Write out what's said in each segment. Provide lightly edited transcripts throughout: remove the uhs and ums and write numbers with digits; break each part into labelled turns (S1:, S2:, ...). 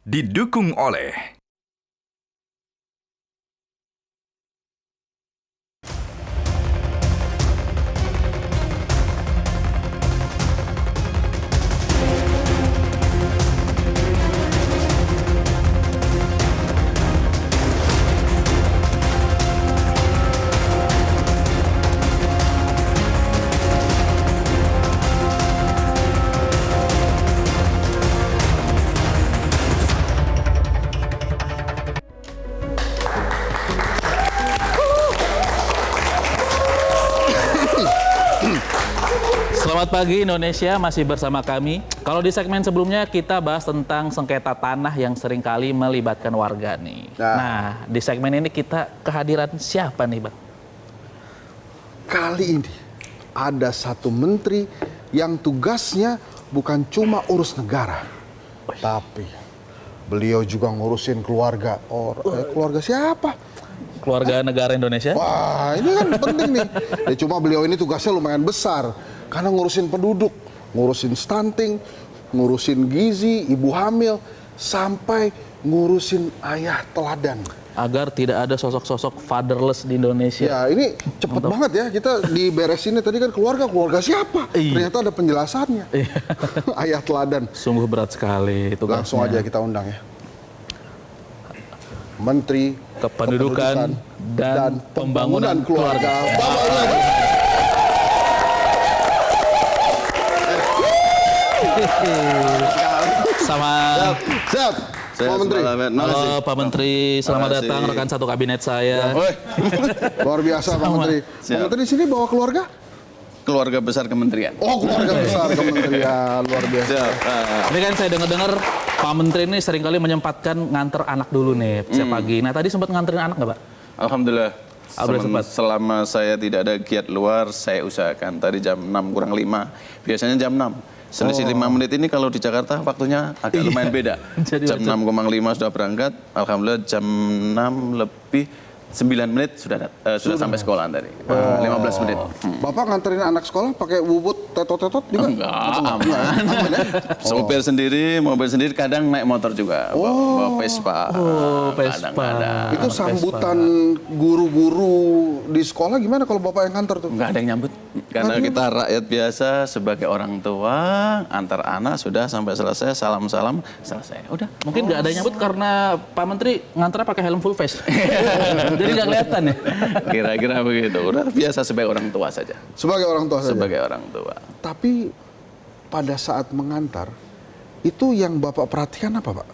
S1: Didukung oleh
S2: Selamat pagi Indonesia, masih bersama kami. Kalau di segmen sebelumnya kita bahas tentang sengketa tanah yang seringkali melibatkan warga nih. Nah, di segmen ini kita kehadiran siapa nih, Bang?
S3: Kali ini ada satu menteri yang tugasnya bukan cuma urus negara, tapi beliau juga ngurusin keluarga. Keluarga siapa?
S2: Keluarga negara Indonesia?
S3: Wah, ini kan penting nih. Ya, cuma beliau ini tugasnya lumayan besar. Karena ngurusin penduduk, ngurusin stunting, ngurusin gizi, ibu hamil, sampai ngurusin ayah teladan.
S2: Agar tidak ada sosok-sosok fatherless di Indonesia.
S3: Ya, ini cepet banget ya. Kita diberesinnya tadi kan keluarga siapa?
S2: Iya.
S3: Ternyata ada penjelasannya. Ayah teladan.
S2: Sungguh berat sekali tugasnya.
S3: Langsung aja kita undang ya. Menteri
S2: Kependudukan dan Pembangunan Keluarga. Sama
S3: Siap. Pak Menteri.
S2: halo Pak Menteri, selamat datang rekan satu kabinet saya.
S3: Luar biasa Pak Menteri. Pak Menteri di sini bawa keluarga?
S4: Keluarga besar kementerian.
S3: Oh, keluarga besar kementerian, luar biasa.
S2: Ini kan saya dengar Pak Menteri ini seringkali menyempatkan nganter anak dulu nih setiap pagi. Nah tadi sempat nganterin anak nggak Pak?
S4: Alhamdulillah.
S2: Sempat.
S4: Selama saya tidak ada giat luar, saya usahakan. Tadi jam 6 kurang 5, biasanya jam 6. Selisih 5 menit ini kalau di Jakarta waktunya agak lumayan beda.
S2: Jadi
S4: Jam 6,5 sudah berangkat, alhamdulillah jam 6 lebih 9 menit sudah sampai sekolah tadi. 15 menit.
S3: Bapak nganterin anak sekolah pakai bubut tetot-tetot juga?
S4: Enggak, aman. Sopir sendiri, mobil sendiri, kadang naik motor juga. Bawa Vespa.
S2: Vespa.
S4: Kadang-kadang.
S3: Itu sambutan guru-guru di sekolah gimana kalau Bapak yang nganter tuh?
S4: Enggak ada yang nyambut. Karena kita rakyat biasa sebagai orang tua, antar anak sudah sampai selesai, salam-salam, selesai. Udah.
S2: Mungkin nggak ada yang nyambut karena Pak Menteri nganternya pakai helm full face. Jadi nggak kelihatan ya.
S4: Kira-kira begitu. Udah biasa sebagai orang tua saja.
S3: Sebagai orang tua saja?
S4: Sebagai orang tua.
S3: Tapi pada saat mengantar, itu yang Bapak perhatikan apa Pak?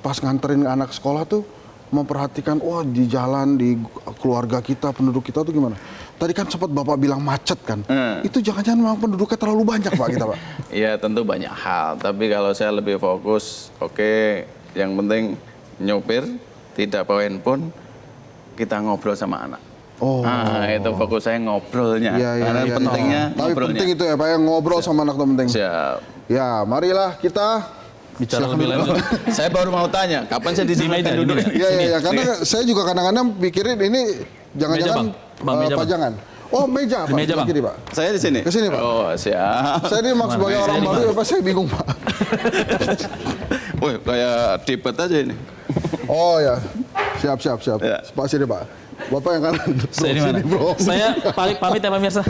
S3: Pas nganterin anak sekolah tuh, memperhatikan, wah di jalan, di keluarga kita, penduduk kita tuh gimana? Tadi kan sempat Bapak bilang macet kan? Itu jangan-jangan memang penduduknya terlalu banyak Pak kita Pak?
S4: Iya tentu banyak hal, tapi kalau saya lebih fokus, oke, yang penting nyopir, tidak bawa handphone, kita ngobrol sama anak. Nah, itu fokus saya ngobrolnya. Karena pentingnya
S3: Tapi
S4: ngobrolnya.
S3: penting itu ya Pak, yang ngobrol sama anak tuh penting.
S4: Siap.
S3: Ya, marilah kita
S2: Bicara lebih lanjut.
S4: Saya baru mau tanya, kapan saya
S2: Di meja,
S4: disimpan
S2: di
S4: duduk?
S2: meja.
S3: Iya, karena saya juga kadang-kadang pikirin ini jangan-jangan
S2: Bang, meja, Bang.
S3: pajangan. Oh, meja Pak.
S2: meja, Bang.
S3: Kiri, Pak.
S4: Saya di sini.
S3: Ke sini, Pak.
S4: Oh, siap.
S3: Saya ini maksud sebagai
S2: Saya
S3: orang
S2: di
S3: baru
S2: mana?
S3: ya Pak, saya bingung Pak.
S4: Wih, kayak debat aja ini.
S3: Oh ya, siap.
S4: Ya.
S3: Pak sini Pak. Bapak yang kanan.
S2: Saya di mana?
S3: Sini, bro.
S2: Saya pamit ya pemirsa.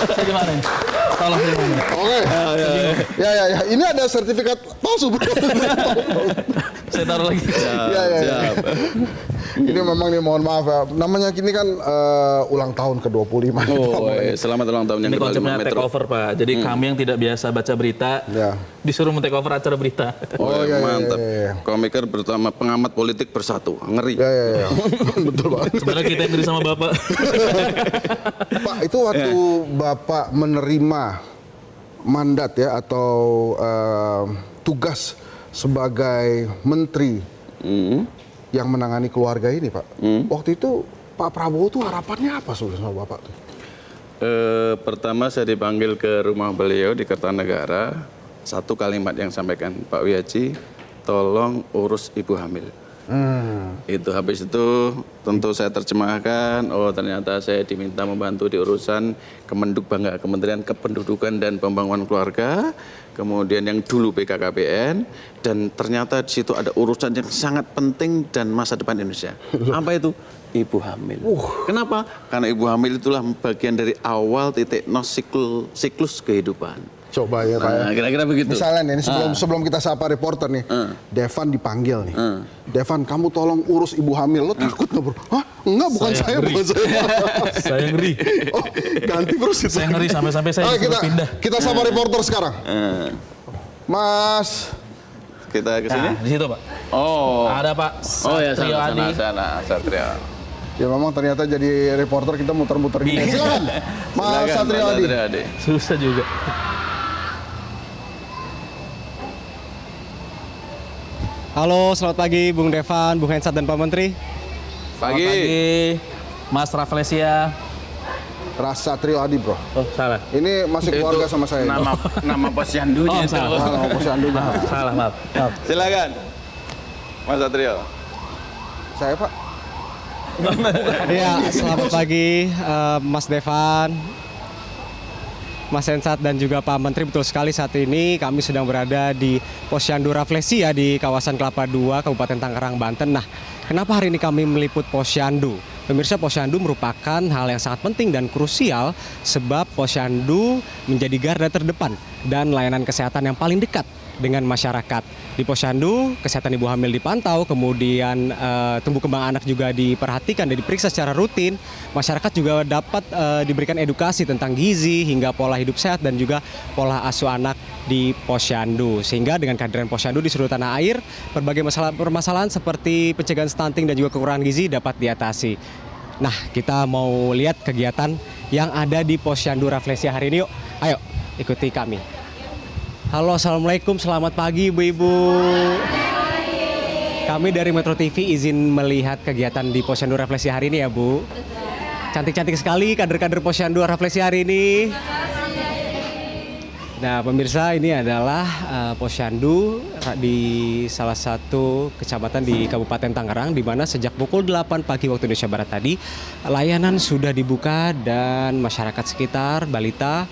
S2: Saya di mana? Tolong di mana?
S3: Oke. Ya. Ini ada sertifikat palsu bro.
S2: Saya taruh lagi.
S3: Ya.
S4: Siap.
S3: Ini memang nih mohon maaf ya. Namanya kini kan ulang tahun ke-25.
S4: Oh, selamat ulang tahun yang
S2: Ini konsepnya
S4: ke-25
S2: take
S4: Metro.
S2: over Pak. Jadi kami yang tidak biasa baca berita,
S3: Ya.
S2: disuruh men-take over acara berita.
S4: Oh,
S3: iya,
S4: mantap.
S3: iya.
S4: Komiker bersama pengamat politik bersatu. Ngeri.
S3: Ya. Betul Pak.
S2: Sebenarnya kita yang beri sama Bapak.
S3: Pak, itu waktu Bapak menerima mandat ya atau tugas sebagai menteri yang menangani keluarga ini, Pak. Waktu itu Pak Prabowo tuh harapannya apa sebenarnya sama Bapak tuh?
S4: Pertama saya dipanggil ke rumah beliau di Kertanegara. Satu kalimat yang sampaikan Pak Wiyaji, tolong urus ibu hamil. Itu habis itu tentu saya terjemahkan, oh ternyata saya diminta membantu di urusan Kemenduk Bangga, Kementerian Kependudukan dan Pembangunan Keluarga, kemudian yang dulu BKKBN, dan ternyata di situ ada urusan yang sangat penting dan masa depan Indonesia. Apa itu? Ibu hamil. Kenapa? Karena ibu hamil itulah bagian dari awal titik nol siklus kehidupan.
S3: Coba ya Pak ya.
S4: Nah, kira-kira begitu.
S3: Misalnya nih, sebelum kita sapa reporter nih, Devan dipanggil nih. Devan, kamu tolong urus ibu hamil. Lo takut nggak bro? Hah? Enggak, bukan saya, bukan saya.
S2: Saya ngeri.
S3: Oh, ganti terus itu.
S2: Saya ngeri sampai-sampai saya disuruh pindah.
S3: Kita sapa reporter sekarang. Mas.
S4: Kita ke sini?
S2: Nah, di situ Pak.
S4: Oh.
S2: Ada Pak
S4: Oh ya,
S2: Satrio Adi.
S4: sana, Satrio.
S3: Ya memang ternyata jadi reporter kita muter-muter gini. Silakan, Mas Satrio Adi.
S2: Susah juga.
S1: Halo, selamat pagi Bung Devan, Bung Hensat dan Pak Menteri.
S2: Selamat pagi, Mas Rafflesia.
S3: Satrio Adi bro.
S2: Oh salah.
S3: Ini masih keluarga sama saya.
S4: Nama posyandunya itu.
S3: Nama posyandunya.
S2: Salah maaf.
S4: Silakan, Mas Satrio.
S3: Saya Pak.
S1: Iya, selamat pagi Mas Devan, Mas Hensat dan juga Pak Menteri. Betul sekali, saat ini kami sedang berada di Posyandu Rafflesia di kawasan Kelapa II, Kabupaten Tangerang, Banten. Nah, kenapa hari ini kami meliput Posyandu? Pemirsa, Posyandu merupakan hal yang sangat penting dan krusial sebab Posyandu menjadi garda terdepan dan layanan kesehatan yang paling dekat dengan masyarakat. Di Posyandu, kesehatan ibu hamil dipantau, kemudian tumbuh kembang anak juga diperhatikan dan diperiksa secara rutin. Masyarakat juga dapat diberikan edukasi tentang gizi hingga pola hidup sehat dan juga pola asuh anak di Posyandu. Sehingga dengan kehadiran Posyandu di seluruh tanah air, berbagai permasalahan seperti pencegahan stunting dan juga kekurangan gizi dapat diatasi. Nah, kita mau lihat kegiatan yang ada di Posyandu Rafflesia hari ini yuk. Ayo, ikuti kami. Halo, assalamualaikum, selamat pagi ibu-ibu. Kami dari Metro TV izin melihat kegiatan di Posyandu Rafflesia hari ini ya Bu. Cantik-cantik sekali kader-kader Posyandu Rafflesia hari ini. Nah pemirsa, ini adalah Posyandu di salah satu kecamatan di Kabupaten Tangerang, di mana sejak pukul 8 pagi waktu Indonesia Barat tadi layanan sudah dibuka dan masyarakat sekitar balita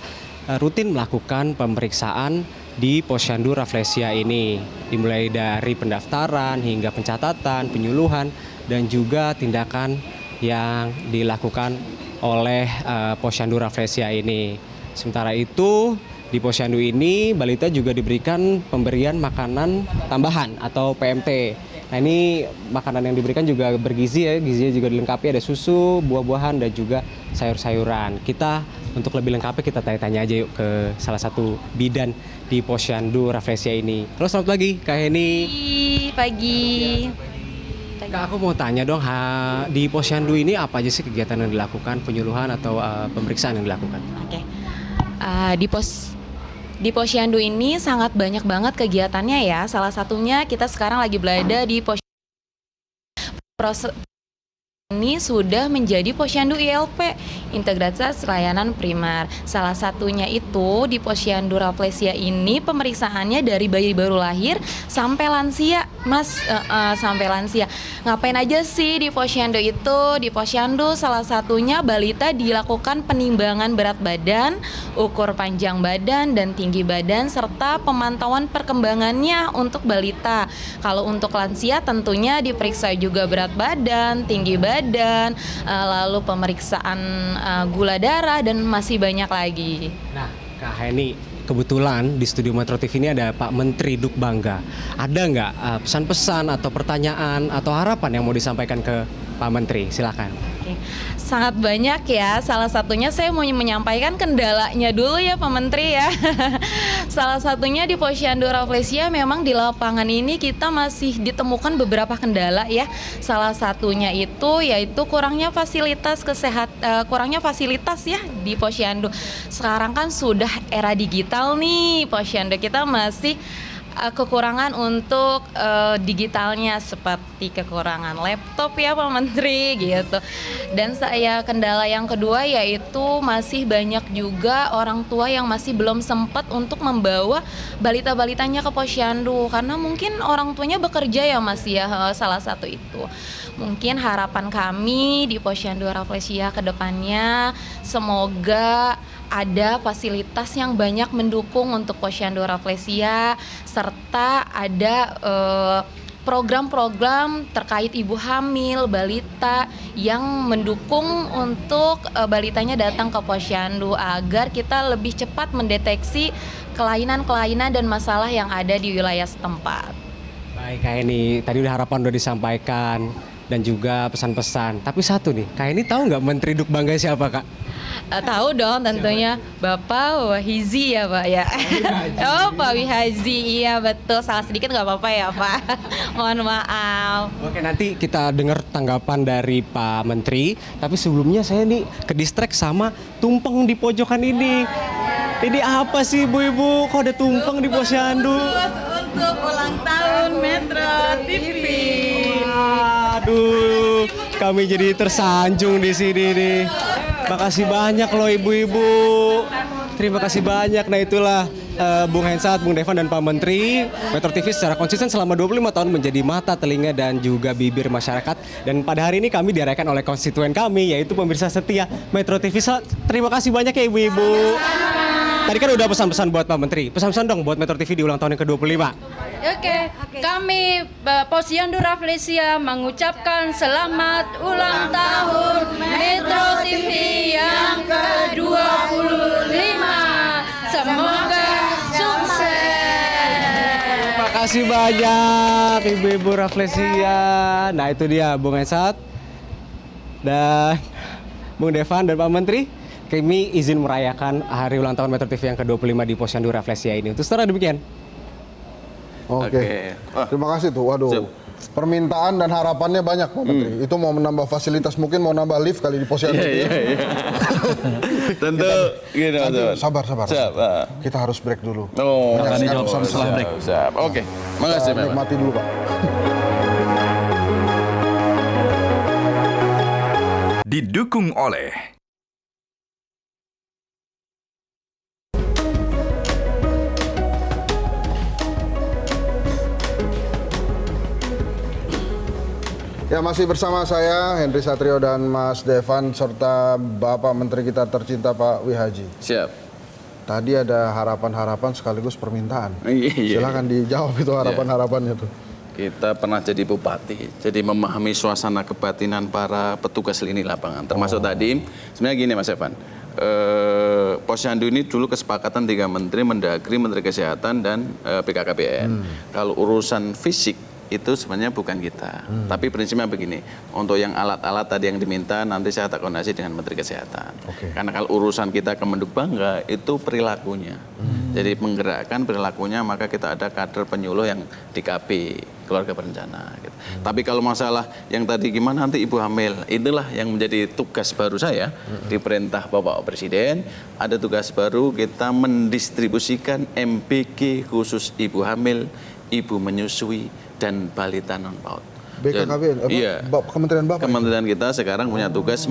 S1: rutin melakukan pemeriksaan di Posyandu Rafflesia ini, dimulai dari pendaftaran hingga pencatatan, penyuluhan, dan juga tindakan yang dilakukan oleh Posyandu Rafflesia ini. Sementara itu, di Posyandu ini balita juga diberikan pemberian makanan tambahan atau PMT. Nah ini makanan yang diberikan juga bergizi ya, gizinya juga dilengkapi, ada susu, buah-buahan, dan juga sayur-sayuran. Kita untuk lebih lengkapnya kita tanya-tanya aja yuk ke salah satu bidan di Posyandu Rafflesia ini. Halo, selamat pagi Kak Heni.
S5: Pagi.
S1: Kak, aku mau tanya dong, di Posyandu ini apa aja sih kegiatan yang dilakukan, penyuluhan atau pemeriksaan yang dilakukan?
S5: Oke. Di Posyandu ini sangat banyak banget kegiatannya ya. Salah satunya kita sekarang lagi berada di Posyandu ini sudah menjadi Posyandu ILP, Integrasi Layanan Primer. Salah satunya itu di Posyandu Rafflesia ini pemeriksaannya dari bayi baru lahir sampai lansia, Mas, sampai lansia. Ngapain aja sih di Posyandu itu? Di Posyandu salah satunya balita dilakukan penimbangan berat badan, ukur panjang badan dan tinggi badan, serta pemantauan perkembangannya untuk balita. Kalau untuk lansia tentunya diperiksa juga berat badan, tinggi badan, lalu pemeriksaan gula darah, dan masih banyak lagi.
S1: Nah, Kak Heni, kebetulan di studio Metro TV ini ada Pak Menteri Duk Bangga. Ada nggak pesan-pesan atau pertanyaan atau harapan yang mau disampaikan ke Pak Menteri? Silakan.
S5: Oke. Sangat banyak ya, salah satunya saya mau menyampaikan kendalanya dulu ya Pak Menteri ya. Salah satunya di Posyandu Rafflesia memang di lapangan ini kita masih ditemukan beberapa kendala ya. Salah satunya itu yaitu kurangnya fasilitas kurangnya fasilitas ya di Posyandu. Sekarang kan sudah era digital nih, Posyandu kita masih kekurangan untuk digitalnya seperti kekurangan laptop ya Pak Menteri gitu. Dan kendala yang kedua yaitu masih banyak juga orang tua yang masih belum sempat untuk membawa balita-balitanya ke posyandu karena mungkin orang tuanya bekerja ya Mas ya, salah satu itu. Mungkin harapan kami di Posyandu Rafflesia ke depannya semoga ada fasilitas yang banyak mendukung untuk Posyandu Rafflesia serta ada program-program terkait ibu hamil, balita yang mendukung untuk balitanya datang ke posyandu agar kita lebih cepat mendeteksi kelainan-kelainan dan masalah yang ada di wilayah setempat.
S1: Baik Kak Eni, tadi udah harapan udah disampaikan dan juga pesan-pesan. Tapi satu nih, Kak Eni tahu nggak Menteri Duk Bangga siapa Kak?
S5: Tahu dong tentunya Bapak Wahizi ya Pak ya. Oh Pak Wihazi, iya betul, salah sedikit nggak apa-apa ya Pak. Mohon maaf.
S1: Oke, nanti kita dengar tanggapan dari Pak Menteri. Tapi sebelumnya saya nih ke distrek sama tumpeng di pojokan ini. Ini apa sih ibu-ibu? Kok ada tumpeng di posyandu?
S6: Untuk ulang tahun Metro TV.
S1: Aduh, kami jadi tersanjung di sini nih. Makasih banyak loh ibu-ibu. Terima kasih banyak. Nah itulah Bung Hensat, Bung Devan dan Pak Menteri. Metro TV secara konsisten selama 25 tahun menjadi mata, telinga dan juga bibir masyarakat. Dan pada hari ini kami diarahkan oleh konstituen kami yaitu pemirsa setia Metro TV. Terima kasih banyak ya ibu-ibu. Tadi kan udah pesan-pesan buat Pak Menteri. Pesan-pesan dong buat Metro TV di ulang tahun yang ke-25.
S6: Oke, kami Posyandu Rafflesia mengucapkan selamat ulang tahun Metro TV yang ke-25. Semoga sukses.
S1: Terima kasih banyak ibu-ibu Rafflesia. Nah itu dia Bung Hensat dan Bung Devan dan Pak Menteri. Kami izin merayakan hari ulang tahun Metro TV yang ke-25 di Posyandu Rafflesia ini. Untuk setelah demikian.
S3: Oke. Terima kasih tuh. Waduh. Permintaan dan harapannya banyak Pak Menteri. Itu mau menambah fasilitas, mungkin mau nambah lift kali di posyandu.
S4: Iya. Tentu gitu.
S3: Sabar.
S4: Siap.
S3: Kita harus break dulu.
S4: Oh,
S2: akan
S3: Menyaksikan
S2: dijawab
S3: pesan-pesan.
S2: setelah break.
S4: Siap. Oke. Makasih
S3: Kita
S4: Pak.
S3: nikmati dulu Pak.
S7: Didukung oleh
S3: Ya, masih bersama saya Henry Satrio dan Mas Devan serta Bapak Menteri kita tercinta Pak Wihaji.
S4: Siap.
S3: Tadi ada harapan-harapan sekaligus permintaan.
S4: Iya.
S3: Silakan dijawab itu harapan-harapannya tuh.
S4: Kita pernah jadi bupati, jadi memahami suasana kebatinan para petugas lini lapangan. Termasuk tadi, sebenarnya gini Mas Evan, Posyandu ini dulu kesepakatan 3 menteri, Mendagri, Menteri Kesehatan, dan BKKBN. Kalau urusan fisik, itu sebenarnya bukan kita. Tapi prinsipnya begini, untuk yang alat-alat tadi yang diminta, nanti saya tak koordinasi dengan Menteri Kesehatan. Karena kalau urusan kita Kemenduk Bangga, itu perilakunya. Jadi menggerakkan perilakunya, maka kita ada kader penyuluh yang di KP, keluarga berencana. Gitu. Tapi kalau masalah yang tadi gimana nanti ibu hamil, inilah yang menjadi tugas baru saya di perintah Bapak Presiden. Ada tugas baru, kita mendistribusikan MBG khusus ibu hamil, ibu menyusui, dan balita non PAUD.
S3: BKKBN,
S4: iya.
S3: Kementerian Bapak.
S4: Kementerian kita sekarang punya tugas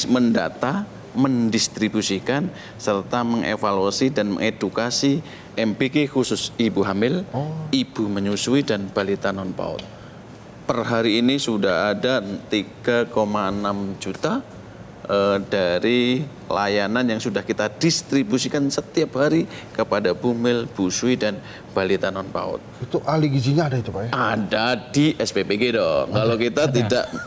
S4: mendata, mendistribusikan, serta mengevaluasi dan mengedukasi MBG khusus ibu hamil, ibu menyusui, dan balita non PAUD. Per hari ini sudah ada 3,6 juta dari layanan yang sudah kita distribusikan setiap hari kepada bumil, busui, dan balita non PAUD.
S3: Itu ahli gizinya ada itu Pak ya?
S4: Ada di SPPG dong. Kalau kita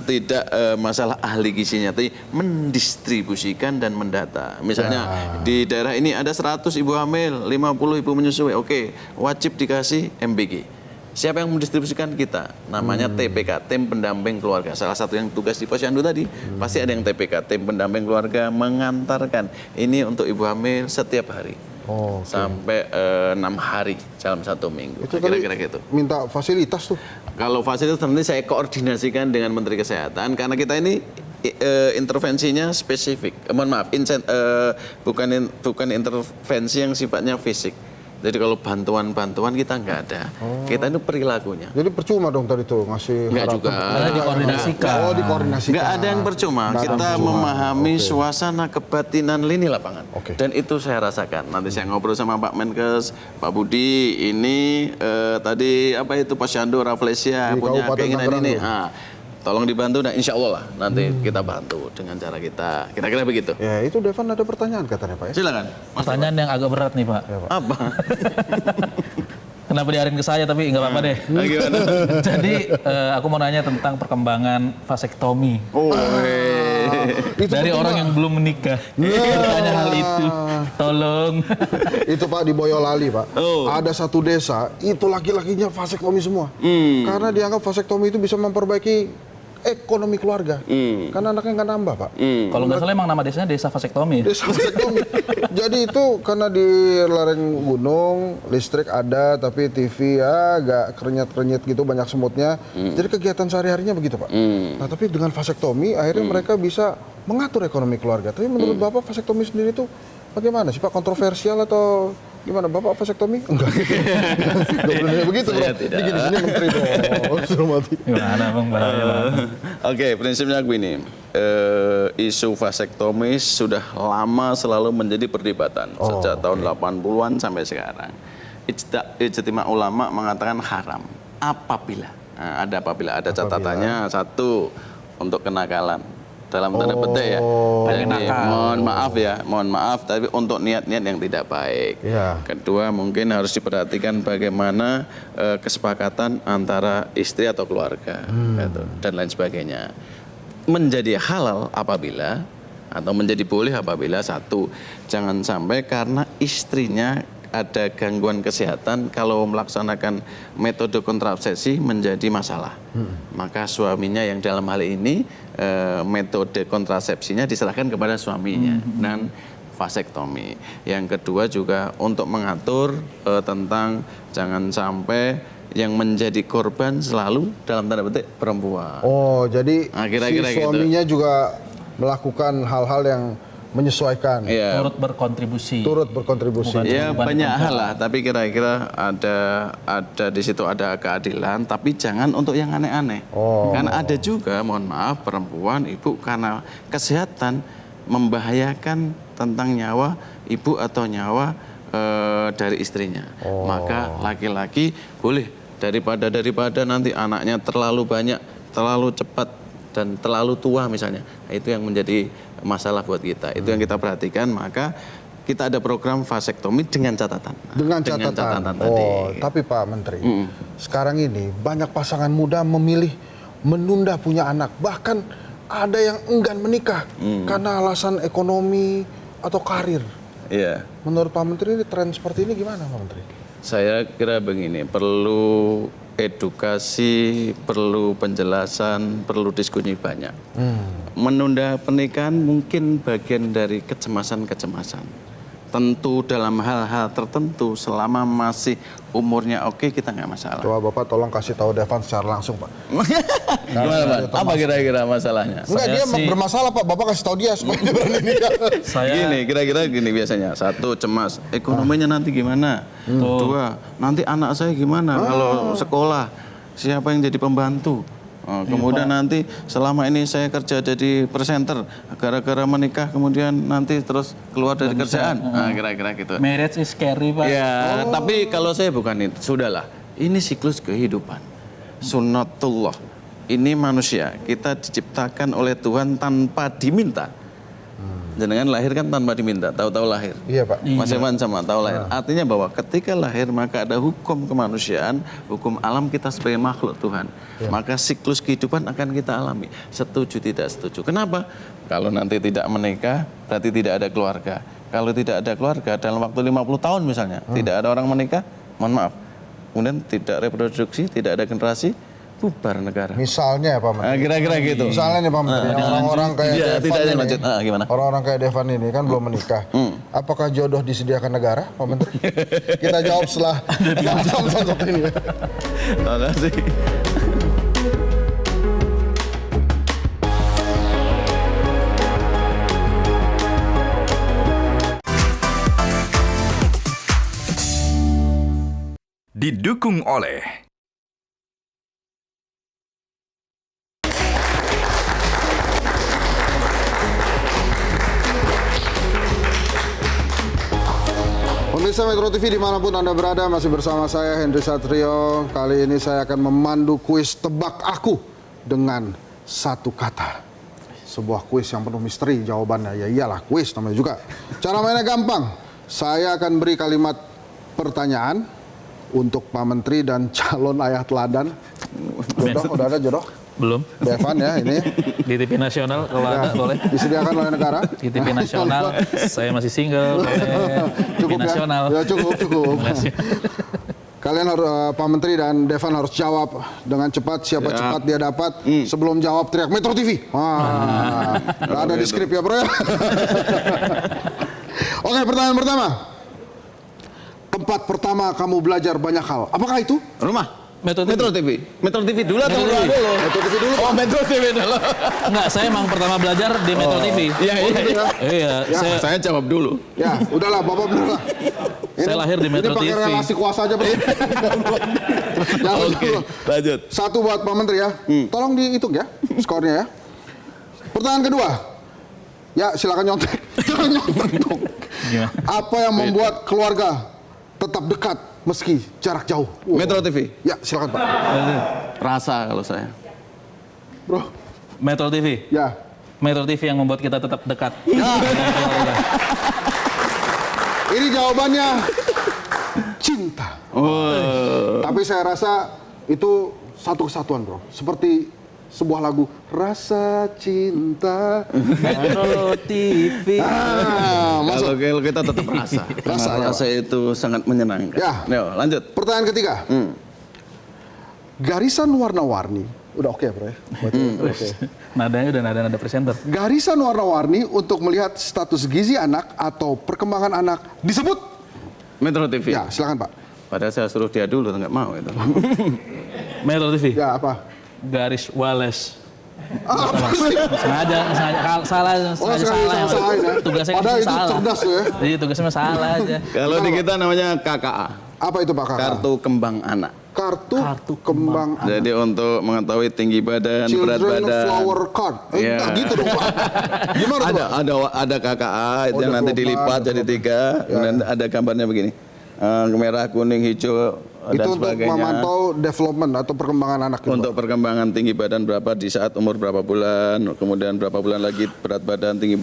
S4: tidak masalah ahli gizinya, tapi mendistribusikan dan mendata. Misalnya di daerah ini ada 100 ibu hamil, 50 ibu menyusui. Oke, wajib dikasih MBG. Siapa yang mendistribusikan? Kita. Namanya TPK, Tim Pendamping Keluarga. Salah satu yang tugas di Posyandu tadi, pasti ada yang TPK, Tim Pendamping Keluarga, mengantarkan. Ini untuk ibu hamil setiap hari. Sampai 6 hari dalam 1 minggu.
S3: Itu
S4: Kira-kira gitu.
S3: Minta fasilitas tuh.
S4: Kalau fasilitas nanti saya koordinasikan dengan Menteri Kesehatan, karena kita ini intervensinya spesifik. Mohon maaf, bukan intervensi yang sifatnya fisik. Jadi kalau bantuan-bantuan kita nggak ada. Kita itu perilakunya.
S3: Jadi percuma dong tadi tuh ngasih
S4: Nggak
S3: harapan.
S4: juga.
S2: Karena dikoordinasikan.
S3: Oh, dikoordinasikan.
S4: Nggak ada yang percuma.
S3: Nggak ada
S4: Kita
S3: yang percuma.
S4: memahami
S3: Oke.
S4: suasana kebatinan lini lapangan.
S3: Oke.
S4: Dan itu saya rasakan. Nanti saya ngobrol sama Pak Menkes, Pak Budi, ini tadi apa itu Posyandu Rafflesia
S3: Di
S4: punya
S3: Kabupaten
S4: keinginan
S3: Tangerang
S4: ini.
S3: tuh.
S4: Ah, tolong dibantu, nah insya Allah lah nanti kita bantu dengan cara kita. Kira-kira begitu.
S3: Ya, itu Devan ada pertanyaan katanya Pak ya.
S4: Silakan. Mas
S2: Pertanyaan yang agak berat nih Pak.
S4: apa?
S2: Kenapa diarin ke saya tapi nggak apa-apa deh.
S4: Gimana?
S2: Jadi aku mau nanya tentang perkembangan vasektomi.
S4: Oh,
S3: Itu
S2: Dari
S3: penting,
S2: orang
S3: Pak.
S2: yang belum menikah. Bertanya hal itu. Tolong.
S3: Itu Pak di Boyolali Pak.
S4: Oh.
S3: Ada satu desa itu laki-lakinya vasektomi semua. Karena dianggap vasektomi itu bisa memperbaiki ekonomi keluarga. Karena anaknya nggak nambah Pak.
S2: Kalau nggak salah emang nama desanya desa vasektomi.
S3: Desa vasektomi. Jadi itu karena di lereng gunung listrik ada tapi TV ya agak kerenyet-kerenyet gitu banyak semutnya. Jadi kegiatan sehari-harinya begitu Pak. Nah tapi dengan vasektomi akhirnya mereka bisa mengatur ekonomi keluarga. Tapi menurut Bapak vasektomi sendiri itu bagaimana sih Pak? Kontroversial atau gimana Bapak vasektomi? Enggak. Nggak boleh begitu Bro.
S4: Saya tidak.
S3: Ini gini menteri dong. Suruh mati.
S2: Gimana Bang bahaya banget.
S4: Oke, prinsipnya begini. Isu vasektomi sudah lama selalu menjadi perdebatan sejak tahun 80-an sampai sekarang. Ijtima ulama mengatakan haram apabila ada catatannya satu untuk kenakalan dalam tanda petik ya. Jadi, mohon maaf tapi untuk niat-niat yang tidak baik.
S3: Iya.
S4: Kedua mungkin harus diperhatikan bagaimana kesepakatan antara istri atau keluarga gitu, dan lain sebagainya. Menjadi halal apabila atau menjadi boleh apabila satu, jangan sampai karena istrinya ada gangguan kesehatan kalau melaksanakan metode kontrasepsi menjadi masalah. Maka suaminya yang dalam hal ini metode kontrasepsinya diserahkan kepada suaminya dan vasektomi. Yang kedua juga untuk mengatur tentang jangan sampai yang menjadi korban selalu dalam tanda petik perempuan.
S3: Oh, jadi
S4: Nah, kira-kira
S3: si suaminya juga melakukan hal-hal yang menyesuaikan,
S4: Iya.
S2: Turut berkontribusi.
S3: turut berkontribusi.
S2: Bukan
S4: Ya
S2: beban
S4: banyak
S2: perempuan.
S4: hal lah, tapi kira-kira ada di situ ada keadilan, tapi jangan untuk yang aneh-aneh.
S3: Oh.
S4: Karena ada juga, mohon maaf, perempuan, ibu karena kesehatan membahayakan tentang nyawa ibu atau nyawa dari istrinya. Maka laki-laki boleh daripada nanti anaknya terlalu banyak, terlalu cepat dan terlalu tua misalnya. Nah, itu yang menjadi masalah buat kita. Itu yang kita perhatikan, maka kita ada program vasektomi dengan catatan.
S3: Dengan catatan.
S4: tadi.
S3: Oh, tapi Pak Menteri, sekarang ini banyak pasangan muda memilih menunda punya anak. Bahkan ada yang enggan menikah karena alasan ekonomi atau karir.
S4: Iya.
S3: Menurut Pak Menteri, ini tren seperti ini gimana Pak Menteri?
S4: Saya kira begini, perlu edukasi, perlu penjelasan, perlu diskusi banyak. Menunda pernikahan mungkin bagian dari kecemasan-kecemasan. Tentu dalam hal-hal tertentu selama masih umurnya oke kita nggak masalah.
S3: Coba Bapak tolong kasih tahu Devan secara langsung Pak.
S4: Gimana Pak? Apa kira-kira masalahnya?
S3: Enggak, dia bermasalah Pak. Bapak kasih tahu dia supaya dia berani nikah.
S2: Saya
S4: Kira-kira gini biasanya. Satu, cemas. Ekonominya nanti gimana? Dua, nanti anak saya gimana kalau sekolah? Siapa yang jadi pembantu? Kemudian nanti selama ini saya kerja jadi presenter, gara-gara menikah kemudian nanti terus keluar dari kerjaan. Nah, kira-kira gitu.
S2: marriage is scary Pak.
S4: Ya, tapi kalau saya bukan itu. Sudahlah, ini siklus kehidupan. Sunnatullah. Ini manusia, kita diciptakan oleh Tuhan tanpa diminta. Jangan lahir kan tanpa diminta, tahu-tahu lahir.
S3: Iya Pak.
S4: Mas Evan sama tahu lahir. Artinya bahwa ketika lahir maka ada hukum kemanusiaan, hukum alam kita sebagai makhluk Tuhan. Maka siklus kehidupan akan kita alami. Setuju tidak setuju. Kenapa? Kalau nanti tidak menikah, berarti tidak ada keluarga. Kalau tidak ada keluarga dalam waktu 50 tahun misalnya, tidak ada orang menikah, mohon maaf. Kemudian tidak reproduksi, tidak ada generasi, bubar negara.
S3: Misalnya ya Pak Menteri.
S4: Nah, kira-kira gitu.
S3: Misalnya nih Pak Menteri, orang-orang kayak
S4: Iya,
S3: Devan
S4: tidak ada yang
S3: ini,
S4: lanjut. Gimana?
S3: orang-orang kayak Devan ini kan belum menikah. Apakah jodoh disediakan negara, Pak Menteri? Kita jawab setelah jam satu ini.
S4: Terima kasih.
S7: didukung oleh
S3: Pemirsa Metro TV dimanapun Anda berada, masih bersama saya Henry Satrio. Kali ini saya akan memandu kuis tebak aku dengan satu kata. Sebuah kuis yang penuh misteri jawabannya. Ya iyalah, kuis namanya juga. Cara mainnya gampang. Saya akan beri kalimat pertanyaan untuk Pak Menteri dan calon ayah teladan. Jodoh, udah ada jodoh?
S2: Belum.
S3: Devan ya ini.
S2: Di TV nasional kalau ada boleh.
S3: Disediakan oleh negara.
S2: Di TV nasional saya masih single, boleh. TV
S3: Cukup
S2: nasional.
S3: ya? Ya cukup. Kalian harus Pak Menteri dan Devan harus jawab dengan cepat. Siapa cepat dia dapat. Sebelum jawab teriak Metro TV. Nggak ada di skrip ya bro. Oke, pertanyaan pertama. Tempat pertama kamu belajar banyak hal. Apakah itu?
S4: Rumah.
S2: Metro TV.
S4: Metro TV dulu atau
S2: Metro TV.
S4: dulu?
S3: Metro TV dulu.
S4: Oh, Metro TV dulu.
S2: Enggak, saya emang pertama belajar di Metro TV.
S4: Iya,
S2: Iya,
S4: Saya jawab dulu.
S3: Ya, udahlah, Bapak bener lah.
S2: Saya lahir di Metro
S3: Ini pakai
S2: TV.
S3: relasi kuasa aja, Bro. Jangan
S4: Oke,
S3: dulu.
S4: lanjut.
S3: Satu buat Pak Menteri ya. Tolong dihitung ya skornya ya. Pertanyaan kedua. Ya, silakan nyontek. Jangan nyontek dong.
S2: Gimana?
S3: Apa yang membuat keluarga tetap dekat meski jarak jauh?
S4: Metro TV.
S3: Ya, silakan Pak.
S4: Rasa kalau saya.
S3: Bro.
S2: Metro TV.
S3: Ya.
S2: Metro TV yang membuat kita tetap dekat.
S3: Ini jawabannya cinta. Tapi saya rasa itu satu kesatuan, Bro. Seperti sebuah lagu Rasa Cinta.
S2: Metro TV.
S4: Kalau kita tetap rasa. Rasa itu sangat menyenangkan.
S3: Ya.
S4: Yo, lanjut.
S3: Pertanyaan ketiga. Garisan warna-warni. Udah oke, Bro ya? Oke.
S2: Nadanya udah nada presenter.
S3: Garisan warna-warni untuk melihat status gizi anak atau perkembangan anak disebut?
S4: Metro TV.
S3: Ya, silakan Pak.
S4: Padahal saya suruh dia dulu, nggak mau itu.
S2: Metro TV.
S3: Ya, apa?
S2: Garis Wales.
S3: Apa sih?
S2: Sengaja salah
S3: salah ya.
S2: Tugasnya kan
S3: Padahal itu
S2: salah.
S3: cerdas tuh ya.
S2: Jadi tugasnya salah aja.
S4: Kalau di kita namanya KKA.
S3: Apa itu Pak Kakak?
S4: Kartu Kembang Anak.
S3: Kartu
S2: Kartu
S3: kembang anak.
S4: Jadi untuk mengetahui tinggi badan, berat
S3: Children
S4: badan.
S3: Flower Card.
S4: Iya.
S3: Enggak gitu dong Pak. Gimana tuh, Pak?
S4: Ada KKA itu yang nanti
S3: developer,
S4: dilipat jadi 3. Kemudian ada gambarnya begini. Merah, kuning, hijau dan
S3: Itu untuk
S4: sebagainya.
S3: memantau development atau perkembangan anak itu,
S4: Untuk
S3: Pak.
S4: perkembangan tinggi badan berapa di saat umur berapa bulan, kemudian berapa bulan lagi berat badan, tinggi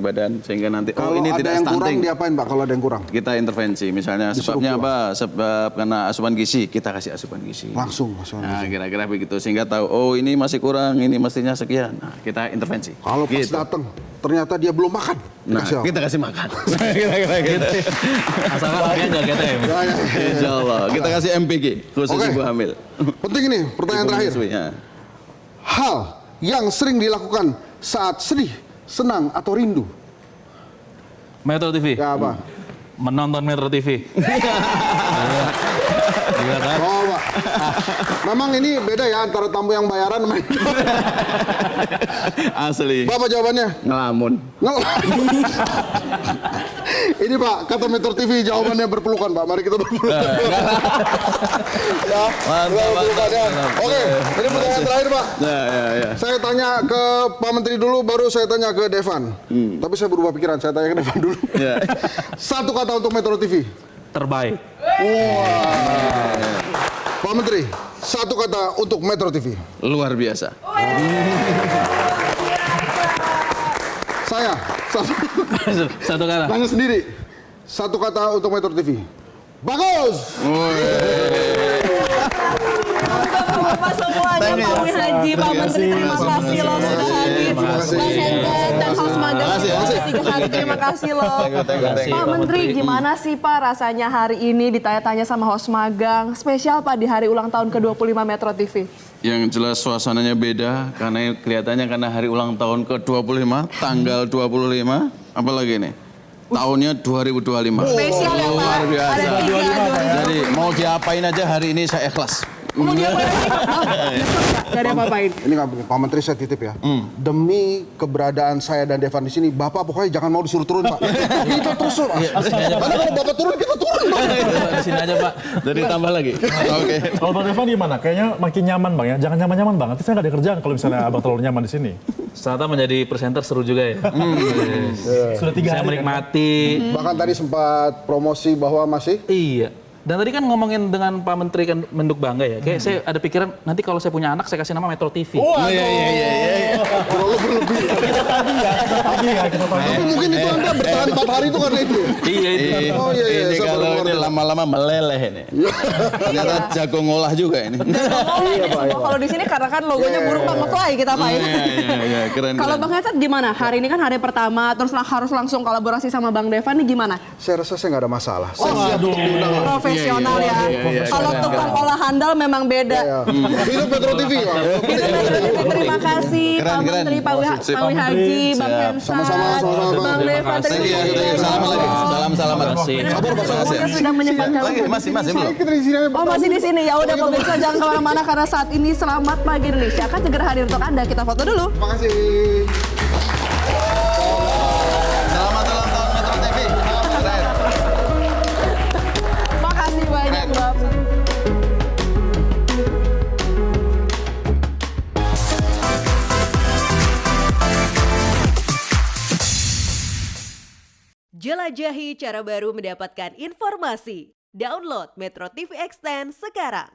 S4: badan, sehingga nanti
S3: Kalau
S4: ini
S3: ada
S4: tidak
S3: yang kurang
S4: stunting.
S3: diapain Pak kalau ada yang kurang?
S4: Kita intervensi, misalnya
S3: Disuruh
S4: sebabnya
S3: keluar.
S4: apa? Sebab karena asupan gizi, kita kasih asupan gizi.
S3: Langsung asupan
S4: Nah,
S3: gizi.
S4: kira-kira begitu sehingga tahu, oh ini masih kurang, ini mestinya sekian. Nah, kita intervensi.
S3: Kalau pas
S4: Gitu.
S3: datang ternyata dia belum makan.
S4: Nah,
S3: Dikasih apa?
S4: kita kasih makan. Kira-kira gitu.
S2: Asalkan dia nggak GTM.
S3: Ya, ya, ya.
S4: Insya Allah. Kita kasih MPG khusus
S3: Oke.
S4: ibu hamil.
S3: Penting ini pertanyaan
S4: Ibu
S3: terakhir.
S4: menyusui, ya.
S3: Hal yang sering dilakukan saat sedih, senang atau rindu.
S2: Metro TV.
S3: Ya apa?
S2: Menonton Metro TV. Gila kan?
S3: Oh, Pak. Memang ini beda ya antara tamu yang bayaran sama ini.
S4: Asli.
S3: Bapak jawabannya?
S4: Ngelamun.
S3: Ini Pak, kata Metro TV jawabannya berpelukan Pak. Mari kita berpelukan. Ya, berpelukan ya. Oke, ini pertanyaan terakhir Pak.
S4: Ya.
S3: Saya tanya ke Pak Menteri dulu, baru saya tanya ke Devan. Tapi saya berubah pikiran, saya tanya ke Devan dulu.
S4: Ya.
S3: Satu kata untuk Metro TV.
S2: Terbaik.
S3: Pak Menteri, satu kata untuk Metro TV.
S4: Luar biasa.
S3: Saya,
S2: Satu kata.
S3: tanya sendiri. Satu kata untuk Metro TV. Bagus!
S6: Bapak semuanya, Pak Haji, Pak Menteri, terima kasih loh sudah hadir. Mas Hendra dan Host Magang selama 3 hari, terima kasih loh. Pak Menteri, gimana sih Pak rasanya hari ini ditanya-tanya sama Host Magang? Spesial Pak di hari ulang tahun ke-25 Metro TV.
S4: Yang jelas suasananya beda karena kelihatannya karena hari ulang tahun ke-25, tanggal 25, apalagi nih? Tahunnya 2025.
S6: Spesial ya Pak.
S4: Luar biasa.
S6: Ada 3,
S4: Jadi mau diapain aja hari ini saya ikhlas.
S6: Mau diapain? Gak ada apa-apain.
S3: Ini nggak, Pak Menteri saya titip ya. Demi keberadaan saya dan Devan di sini, Bapak pokoknya jangan mau disuruh turun, Pak. Kita terus, Pak. Karena kalau Bapak turun, kita turun, Pak.
S2: Di sini aja Pak.
S4: Jadi tambah lagi. Oke.
S8: Kalau Bang Devan gimana? Kayaknya makin nyaman Bang ya. Jangan nyaman-nyaman Bang. Nanti saya nggak ada kerjaan kalau misalnya Abang terlalu nyaman di sini.
S2: Ternyata menjadi presenter seru juga ya.
S8: Sudah 3
S2: Saya
S8: hari.
S2: menikmati.
S3: Bahkan tadi sempat promosi bahwa masih
S2: Iya. Dan tadi kan ngomongin dengan Pak Menteri kan Menduk Bangga ya. Kayak saya ada pikiran nanti kalau saya punya anak saya kasih nama Metro TV.
S4: Iya.
S8: Kita tadi ya.
S3: tapi mungkin itu Anda bertahan 4 hari itu karena itu.
S2: Iya itu.
S3: Oh iya,
S4: Ini
S3: saya
S4: kalau
S3: baru
S4: ini
S3: ngerti.
S4: lama-lama meleleh ini. Ternyata jago ngolah juga ini.
S6: Kalau di sini karena kan logonya burung Bang Fly kita Pak ya.
S4: Iya, keren.
S6: Kalau Bang Hensat gimana? Hari ini kan hari pertama, terus harus langsung kolaborasi sama Bang Devan nih gimana?
S3: Saya rasa saya nggak ada masalah. Saya siap untuk diundang.
S6: Profesional ya. Kalau tukang olah handal memang beda.
S3: Hidup Metro TV, Pak.
S6: Terima kasih Pak
S4: Keren.
S6: Menteri, Pak Wi Haji, Bang Hensat,
S3: Sama-sama.
S6: Bang Devan.
S4: Thank you. Salam lagi. Salam.
S3: Sabar, Pak.
S6: Semuanya sudah menyempatkan.
S4: Lagi masih belum.
S3: Kita di sini aja, Pak.
S6: Oh masih di sini ya udah pemirsa jangan kemana-mana karena saat ini Selamat Pagi Indonesia akan segera hadir untuk Anda. Kita foto dulu.
S3: Terima kasih.
S4: Selamat ulang tahun Metro TV. Keren.
S6: Makasih banyak Bapak.
S9: Jelajahi cara baru mendapatkan informasi. Download Metro TV Extend sekarang.